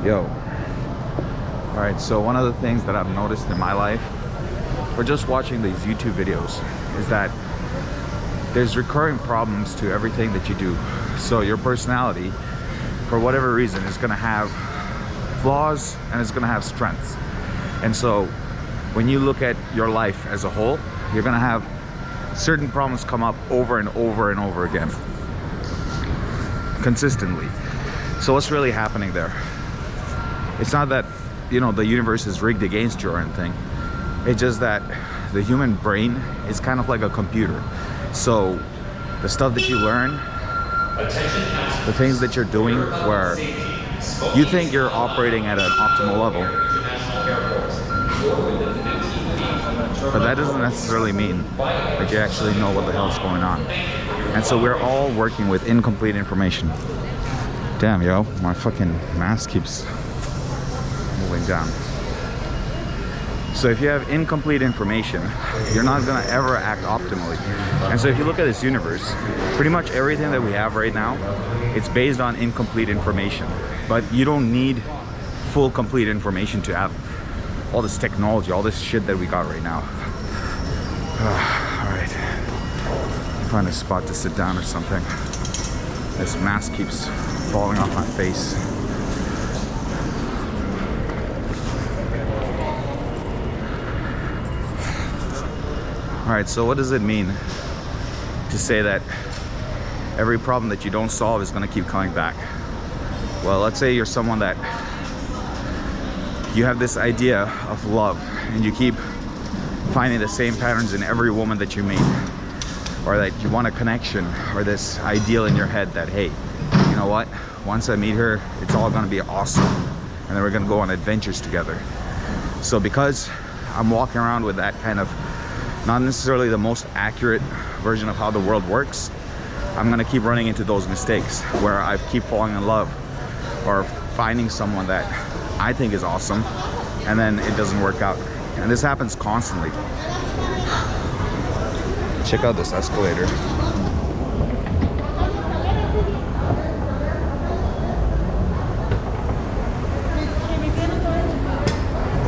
Yo. Alright, so one of the things that I've noticed in my life, or just watching these YouTube videos, is that there's recurring problems to everything that you do. So your personality, for whatever reason, is going to have flaws and it's going to have strengths. And so when you look at your life as a whole, you're going to have certain problems come up over and over and over again, consistently. So what's really happening there? It's not that, you know, the universe is rigged against you or anything. It's just that the human brain is kind of like a computer. So the stuff that you learn, the things that you're doing where you think you're operating at an optimal level, but that doesn't necessarily mean that you actually know what the hell's going on. And so we're all working with incomplete information. Damn, yo, my fucking mask keeps moving down. So if you have incomplete information, you're not gonna ever act optimally. And so if you look at this universe, pretty much everything that we have right now, it's based on incomplete information. But you don't need full complete information to have all this technology, all this shit that we got right now. All right, find a spot to sit down or something. This mask keeps falling off my face. All right, so what does it mean to say that every problem that you don't solve is gonna keep coming back? Well, let's say you're someone that you have this idea of love and you keep finding the same patterns in every woman that you meet, or that you want a connection or this ideal in your head that, hey, you know what, once I meet her, it's all gonna be awesome and then we're gonna go on adventures together. So because I'm walking around with that kind of not necessarily the most accurate version of how the world works, I'm gonna keep running into those mistakes where I keep falling in love or finding someone that I think is awesome and then it doesn't work out. And this happens constantly. Check out this escalator.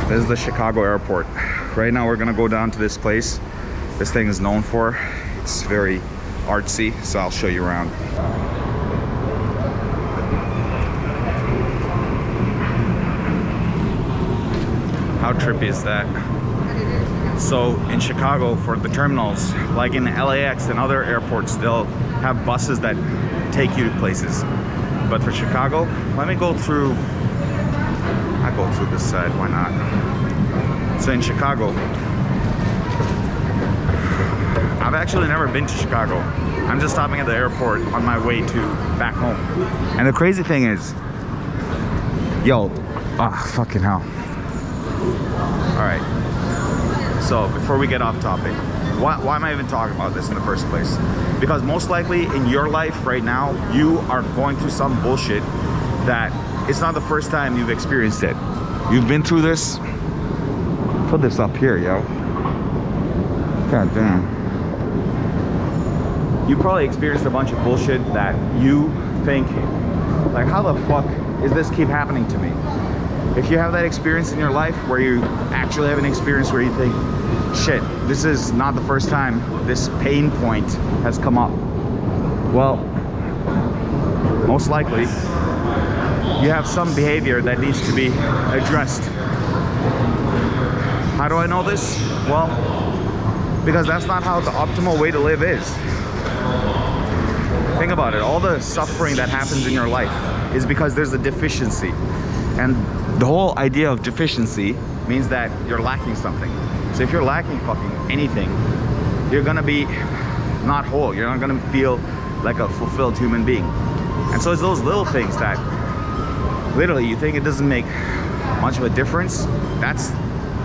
This is the Chicago airport. Right now we're gonna go down to this place this thing is known for. It's very artsy, so I'll show you around. How trippy is that? So in Chicago, for the terminals, like in LAX and other airports, they'll have buses that take you to places. But for Chicago, let me go through, I go through this side, why not? So in Chicago, I've actually never been to Chicago. I'm just stopping at the airport on my way to back home. And the crazy thing is, yo, fucking hell. All right, so before we get off topic, why am I even talking about this in the first place? Because most likely in your life right now, you are going through some bullshit that it's not the first time you've experienced it. You've been through this. Put this up here, yo. God damn. You probably experienced a bunch of bullshit that you think, like, how the fuck is this keep happening to me? If you have that experience in your life where you actually have an experience where you think, shit, this is not the first time this pain point has come up. Well, most likely you have some behavior that needs to be addressed. How do I know this? Well, because that's not how the optimal way to live is. Think about it. All the suffering that happens in your life is because there's a deficiency. And the whole idea of deficiency means that you're lacking something. So if you're lacking fucking anything, you're gonna be not whole. You're not gonna feel like a fulfilled human being. And so it's those little things that literally you think it doesn't make much of a difference. That's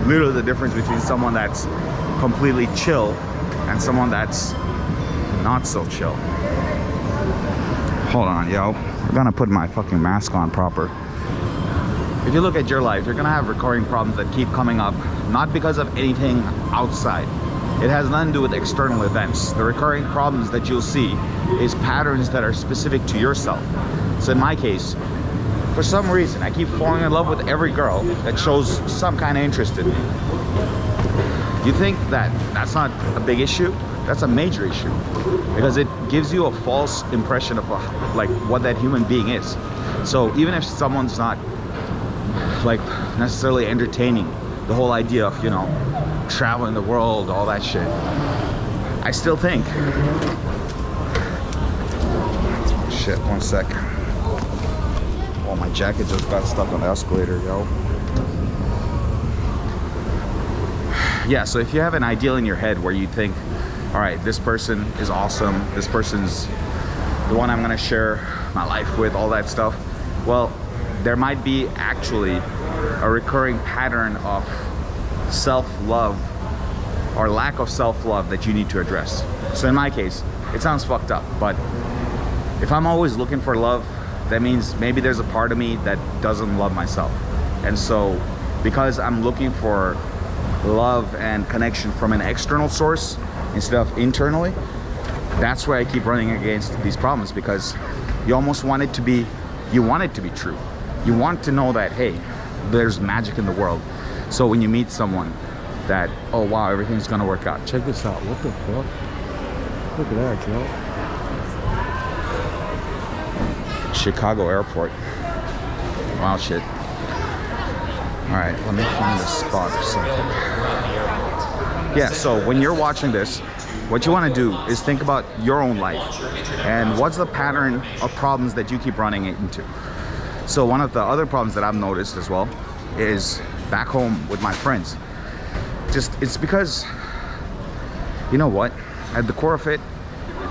literally the difference between someone that's completely chill and someone that's not so chill. Hold on, yo. I'm gonna put my fucking mask on proper. If you look at your life, you're gonna have recurring problems that keep coming up, not because of anything outside. It has nothing to do with external events. The recurring problems that you'll see is patterns that are specific to yourself. So in my case, For some reason, I keep falling in love with every girl that shows some kind of interest in me. You think that that's not a big issue? That's a major issue, because it gives you a false impression of like what that human being is. So even if someone's not like necessarily entertaining the whole idea of, you know, traveling the world, all that shit, I still think, shit, one sec. Oh, my jacket just got stuck on the escalator, yo. Yeah, so if you have an ideal in your head where you think, all right, this person is awesome, this person's the one I'm gonna share my life with, all that stuff, well, there might be actually a recurring pattern of self-love or lack of self-love that you need to address. So in my case, it sounds fucked up, but if I'm always looking for love, that means maybe there's a part of me that doesn't love myself. And so because I'm looking for love and connection from an external source instead of internally, that's where I keep running against these problems, because you almost want it to be, you want it to be true. You want to know that, hey, there's magic in the world. So when you meet someone that, oh wow, everything's gonna work out. Check this out, what the fuck? Look at that, yo. Chicago airport. Wow, shit. All right, let me find a spot or something. Yeah, so when you're watching this, what you want to do is think about your own life and what's the pattern of problems that you keep running into. So one of the other problems that I've noticed as well is back home with my friends. It's because, you know what, at the core of it,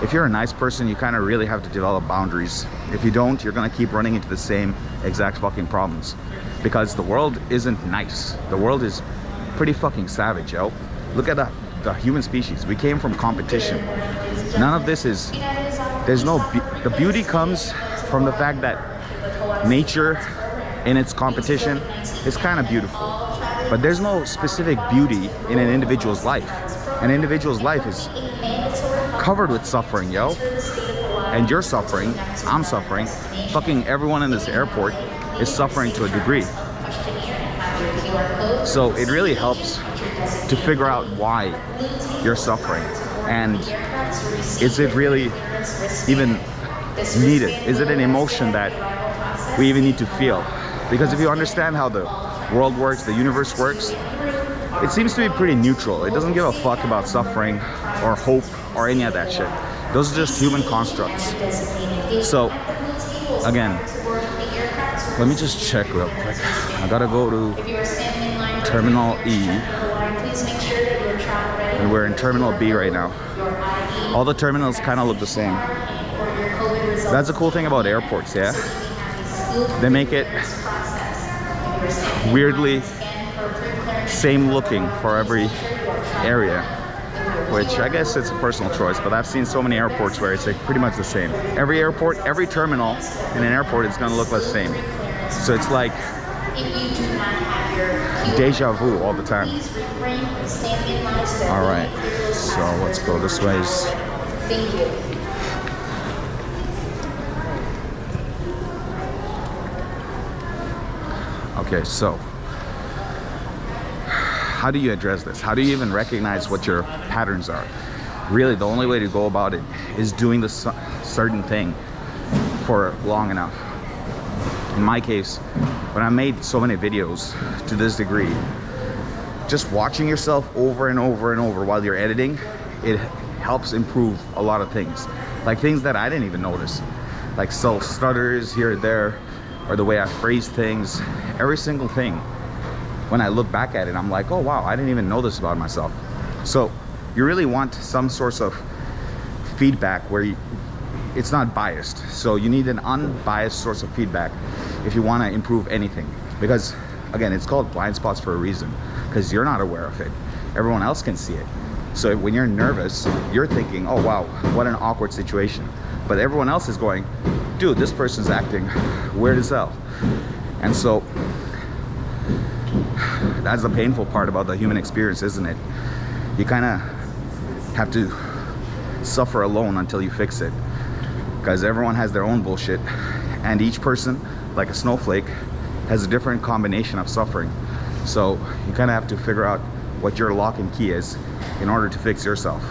if you're a nice person, you kind of really have to develop boundaries. If you don't, you're gonna keep running into the same exact fucking problems, because the world isn't nice. The world is pretty fucking savage, yo. Look at the human species. We came from competition. None of this is, there's no, the beauty comes from the fact that nature in its competition is kind of beautiful, but there's no specific beauty in an individual's life. An individual's life is covered with suffering, yo. And you're suffering, I'm suffering, fucking everyone in this airport is suffering to a degree. So it really helps to figure out why you're suffering, and is it really even needed? Is it an emotion that we even need to feel? Because if you understand how the world works, the universe works, it seems to be pretty neutral. It doesn't give a fuck about suffering or hope or any of that shit. Those are just human constructs. So again, let me just check real quick. I gotta go to Terminal E, and we're in Terminal B right now. All the terminals kind of look the same. That's the cool thing about airports, yeah? They make it weirdly same looking for every area, which I guess it's a personal choice, but I've seen so many airports where it's like pretty much the same. Every airport, every terminal in an airport is gonna look the same. So it's like deja vu all the time. All right, so let's go this way. Thank you. Okay, so how do you address this? How do you even recognize what your patterns are? Really, the only way to go about it is doing this certain thing for long enough. In my case, when I made so many videos to this degree, just watching yourself over and over and over while you're editing, it helps improve a lot of things. Like things that I didn't even notice, like self stutters here and there, or the way I phrase things. Every single thing, when I look back at it, I'm like, oh wow, I didn't even know this about myself. So you really want some source of feedback where it's not biased. So you need an unbiased source of feedback if you want to improve anything, because again, it's called blind spots for a reason, because you're not aware of it. Everyone else can see it. So when you're nervous, you're thinking, oh wow, what an awkward situation, but everyone else is going, dude, this person's acting weird as hell. And so that's the painful part about the human experience, isn't it? You kind of have to suffer alone until you fix it, because everyone has their own bullshit, and each person like a snowflake, has a different combination of suffering. So you kind of have to figure out what your lock and key is in order to fix yourself.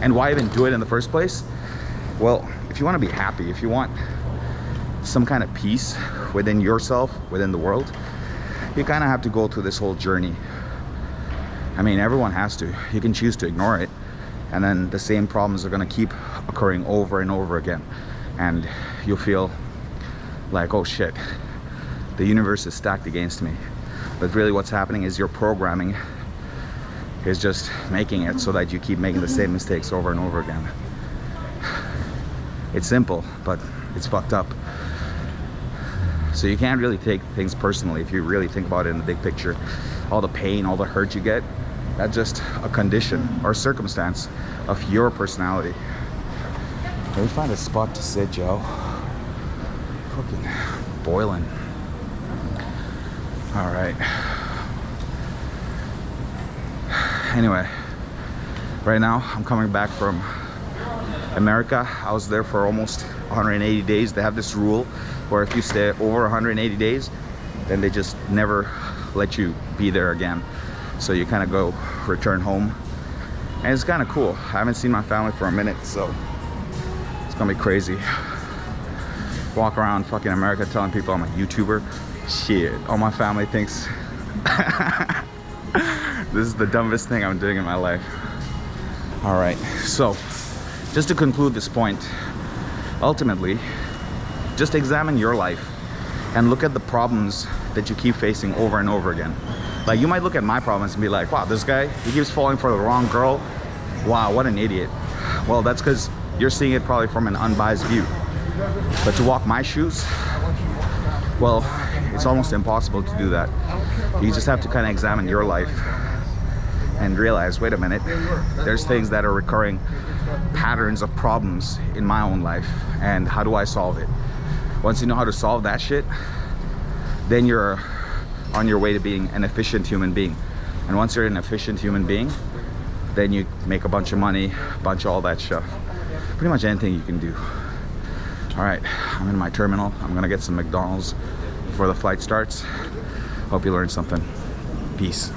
And why even do it in the first place? Well, if you want to be happy, if you want some kind of peace within yourself, within the world, you kind of have to go through this whole journey. I mean, everyone has to. You can choose to ignore it, and then the same problems are going to keep occurring over and over again, and you'll feel like, oh shit, the universe is stacked against me. But really what's happening is your programming is just making it so that you keep making the same mistakes over and over again. It's simple, but it's fucked up. So you can't really take things personally if you really think about it in the big picture. All the pain, all the hurt you get, that's just a condition or circumstance of your personality. Let me find a spot to sit, Joe. Fucking boiling. All right. Anyway, right now I'm coming back from America. I was there for almost 180 days. They have this rule where if you stay over 180 days, then they just never let you be there again. So you kind of go return home, and it's kind of cool. I haven't seen my family for a minute, so it's gonna be crazy. Walk around fucking America telling people I'm a YouTuber. Shit, all my family thinks this is the dumbest thing I'm doing in my life. All right, so just to conclude this point, ultimately, just examine your life and look at the problems that you keep facing over and over again. Like, you might look at my problems and be like, wow, this guy, he keeps falling for the wrong girl. Wow, what an idiot. Well, that's because you're seeing it probably from an unbiased view. But to walk my shoes, well, it's almost impossible to do that. You just have to kind of examine your life and realize, wait a minute, there's things that are recurring patterns of problems in my own life, and how do I solve it? Once you know how to solve that shit, then you're on your way to being an efficient human being. And once you're an efficient human being, then you make a bunch of money, a bunch of all that stuff. Pretty much anything you can do. All right, I'm in my terminal. I'm gonna get some McDonald's before the flight starts. Hope you learned something. Peace.